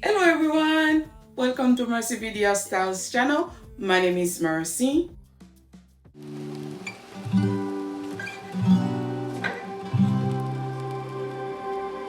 Hello everyone, welcome to Mercy Video Styles channel. My name is Mercy.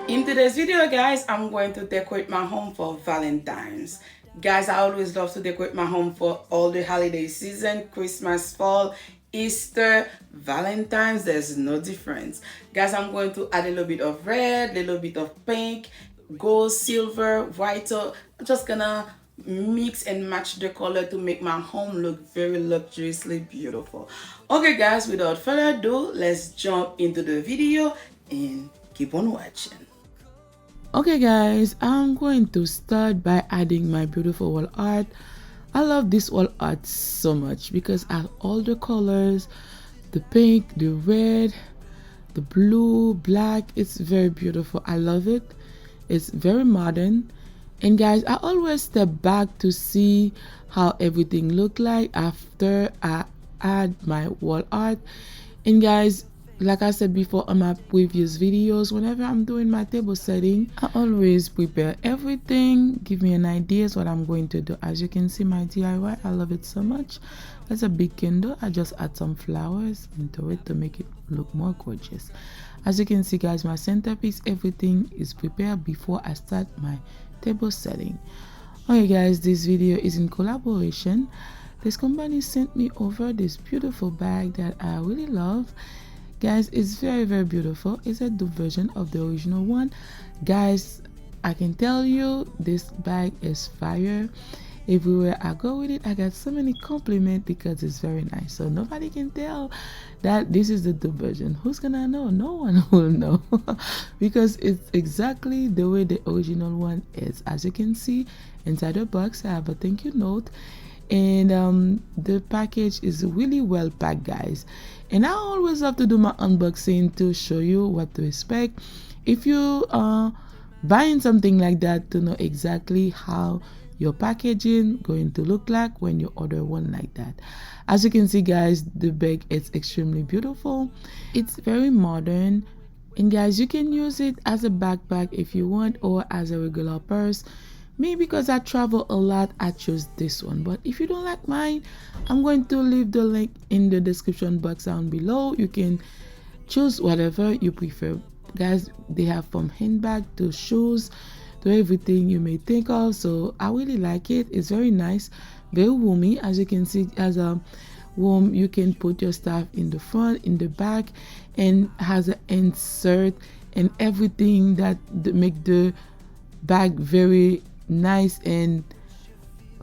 In today's video guys, I'm going to decorate my home for Valentine's. Guys, I always love to decorate my home for all the holiday season, Christmas, fall, Easter, Valentine's, there's no difference. Guys, I'm going to add a little bit of red, a little bit of pink, gold, silver, white. So I'm just gonna mix and match the color to make my home look very luxuriously beautiful. Okay guys, without further ado, let's jump into the video and keep on watching. Okay guys, I'm going to start by adding my beautiful wall art. I love this wall art so much because I have all the colors, the pink, the red, the blue, black. It's very beautiful. I love it. It's very modern. And guys, I always step back to see how everything look like after I add my wall art. And guys, like I said before on my previous videos, whenever I'm doing my table setting, I always prepare everything, give me an idea what I'm going to do. As you can see, my DIY, I love it so much. That's a big candle. I just add some flowers into it to make it look more gorgeous. As you can see guys, my centerpiece, everything is prepared before I start my table setting. Okay guys, this video is in collaboration. This company sent me over this beautiful bag that I really love. Guys, it's very beautiful. It's a dupe version of the original one. Guys, I can tell you this bag is fire. Everywhere I go with it, I got so many compliments because it's very nice. So nobody can tell that this is the dupe version. Who's gonna know? No one will know because it's exactly the way the original one is. As you can see inside the box, I have a thank you note, and the package is really well packed guys. And I always have to do my unboxing to show you what to expect if you are buying something like that, to know exactly how your packaging going to look like when you order one like that. As you can see guys, the bag is extremely beautiful. It's very modern, and guys, you can use it as a backpack if you want, or as a regular purse. Me, because I travel a lot, I choose this one. But if you don't like mine, I'm going to leave the link in the description box down below. You can choose whatever you prefer. Guys, they have from handbag to shoes to everything you may think of. So I really like it. It's very nice, very roomy. As you can see, as a room, you can put your stuff in the front, in the back, and has an insert and everything that make the bag very nice and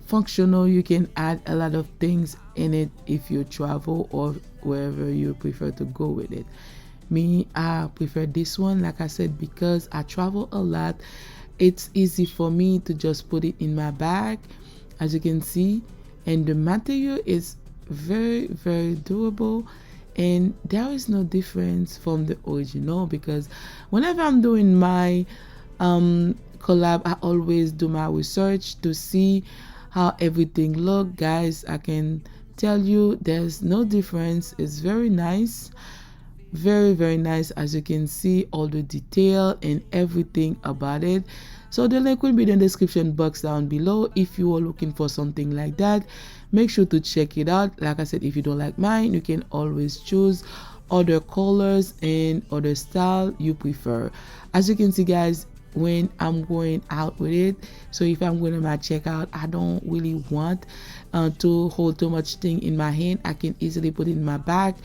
functional. You can add a lot of things in it if you travel or wherever you prefer to go with it. Me, I prefer this one, like I said, because I travel a lot. It's easy for me to just put it in my bag, as you can see, and the material is very durable, and there is no difference from the original. Because whenever I'm doing my collab, I always do my research to see how everything look. Guys, I can tell you there's no difference. It's very nice, very nice. As you can see, all the detail and everything about it. So the link will be in the description box down below. If you are looking for something like that, make sure to check it out. Like I said, if you don't like mine, you can always choose other colors and other style you prefer. As you can see guys, when I'm going out with it, so if I'm going to my checkout, I don't really want to hold too much thing in my hand. I can easily put it in my bag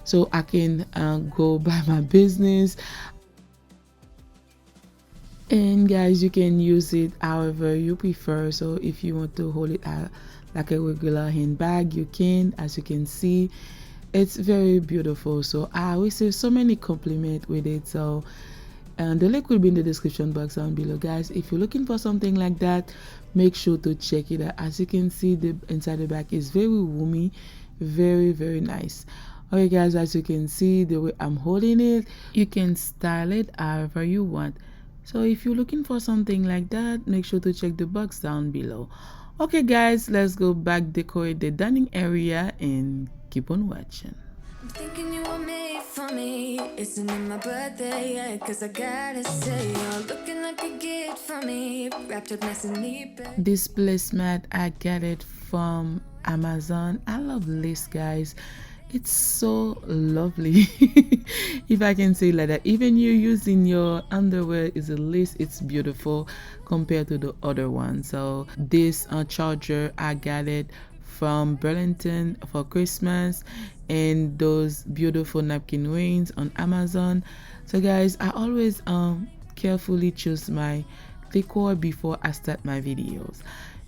so I can go by my business. And guys, you can use it however you prefer. So if you want to hold it like a regular handbag, you can. As you can see, it's very beautiful. So I receive so many compliments with it. So and the link will be in the description box down below guys. If you're looking for something like that, make sure to check it out. As you can see, the inside the bag is very roomy, very nice. Okay guys, as you can see, the way I'm holding it, you can style it however you want. So if you're looking for something like that, make sure to check the box down below. Okay guys, let's go back, decorate the dining area, and keep on watching. I'm thinking you were made for me. Isn't it my birthday yet? Cause I gotta say, you're looking like This placemat, I get it from Amazon. I love lace, guys. It's so lovely. If I can say like that, even you using your underwear is a lace, it's beautiful compared to the other one. So this charger, I got it from Burlington for Christmas, and those beautiful napkin rings on Amazon. So guys, I always carefully choose my decor before I start my videos.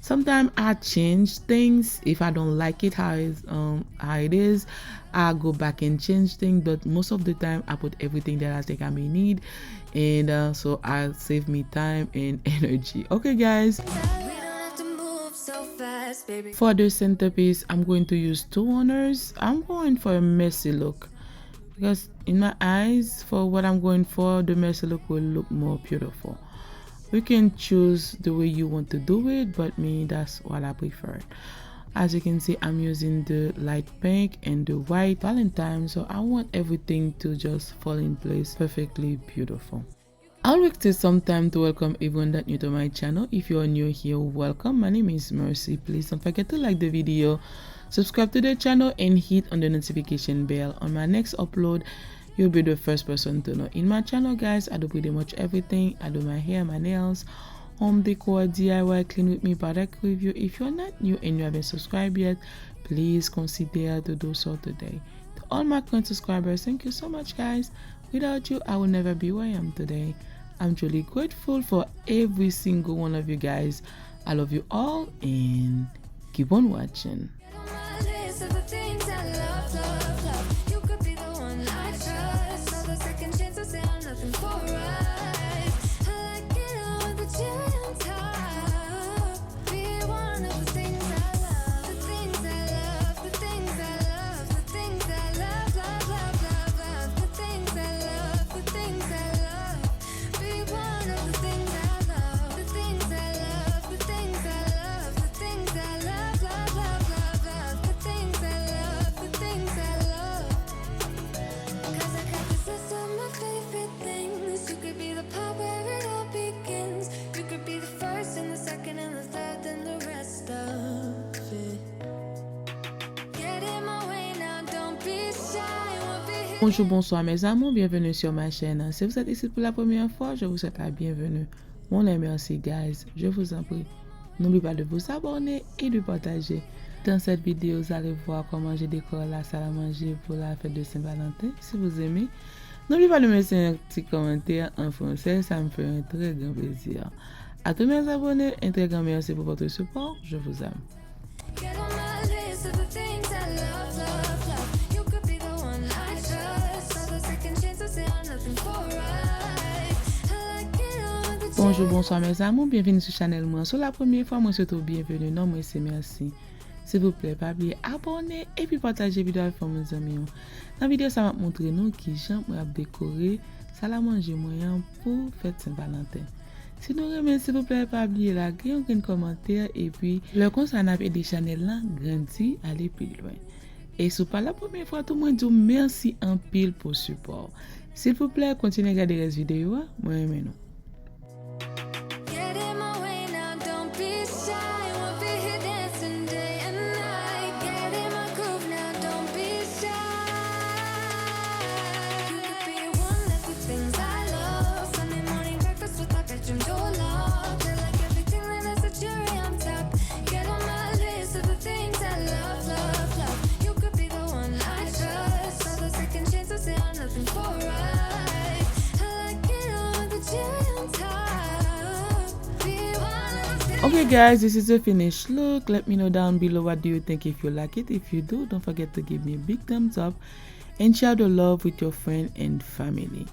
Sometimes I change things if I don't like it how it is. I go back and change things, but most of the time I put everything that I think I may need, and so I save me time and energy. Okay guys, for the centerpiece I'm going to use two honors. I'm going for a messy look because in my eyes, for what I'm going for, the messy look will look more beautiful. You can choose the way you want to do it, but me, that's what I prefer. As you can see, I'm using the light pink and the white Valentine, so I want everything to just fall in place perfectly beautiful. I'll take some time to welcome everyone that's new to my channel. If you're new here, welcome. My name is Mercy. Please don't forget to like the video, subscribe to the channel, and hit on the notification bell. On my next upload, you'll be the first person to know. In my channel, guys, I do pretty much everything. I do my hair, my nails, home decor, DIY, clean with me, product review. If you're not new and you haven't subscribed yet, please consider to do so today. To all my current subscribers, thank you so much, guys. Without you, I will never be where I am today. I'm truly grateful for every single one of you guys. I love you all and keep on watching. Bonjour, bonsoir mes amours, bienvenue sur ma chaîne. Si vous êtes ici pour la première fois, je vous souhaite la bienvenue. Mon les merci guys, je vous en prie. N'oubliez pas de vous abonner et de partager. Dans cette vidéo, vous allez voir comment je décore la salle à manger pour la fête de Saint-Valentin. Si vous aimez, n'oubliez pas de me laisser un petit commentaire en français, ça me fait un très grand plaisir. À tous mes abonnés, un très grand merci pour votre support, je vous aime. Bonjour, bonsoir mes amours, bienvenue sur channel moi. Sur la première fois, moi surtout bienvenue. Non, moi c'est merci. S'il vous plaît, pas oublier abonner et puis partager vidéo avec mes amis. Dans la vidéo, ça va montrer nous qui j'aime décorer salle à manger moyen pour fête Saint-Valentin. Si nous remerciez, s'il vous plaît, pas oublier la grille, un commentaire et puis le concernant des channels là, grandit, aller plus loin. Et si pas la première fois, tout le monde dit merci en pile pour support. S'il vous plaît, continuez à regarder les vidéos. Moi, aimez nous. Okay guys, this is the finished look. Let me know down below what do you think, if you like it. If you do, don't forget to give me a big thumbs up and share the love with your friend and family.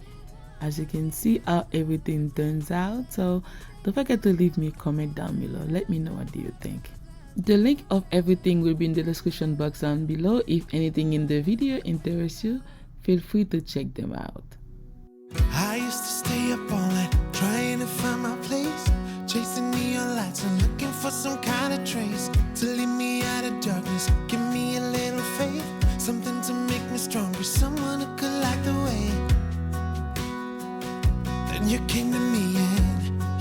As you can see how everything turns out, so don't forget to leave me a comment down below. Let me know what do you think. The link of everything will be in the description box down below. If anything in the video interests you, feel free to check them out. I used to stay up all night trying to find my place, chasing neon lights and looking for some kind of trace to lead me out of darkness. Give me a little faith, something to make me stronger, someone who could light the way. Then you came to me and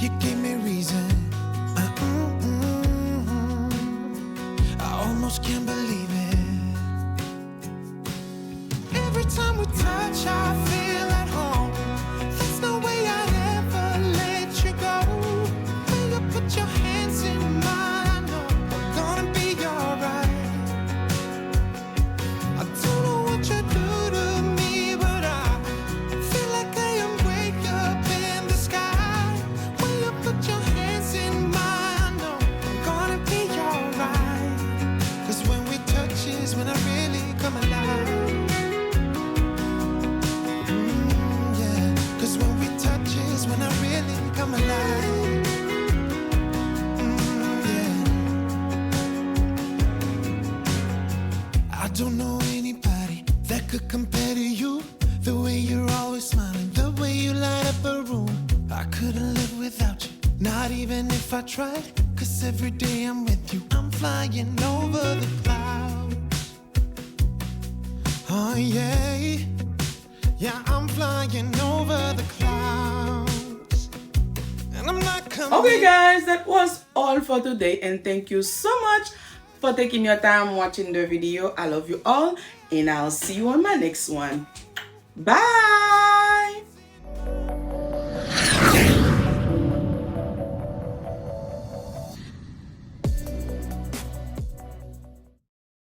come alive. Yeah. I don't know anybody that could compare to you. The way you're always smiling, the way you light up a room. I couldn't live without you, not even if I tried. Cause every day I'm with you, I'm flying over the clouds. Oh yeah, yeah, I'm flying over the clouds. And I'm not coming. Okay guys, that was all for today, and thank you so much for taking your time watching the video. I love you all, and I'll see you on my next one. Bye.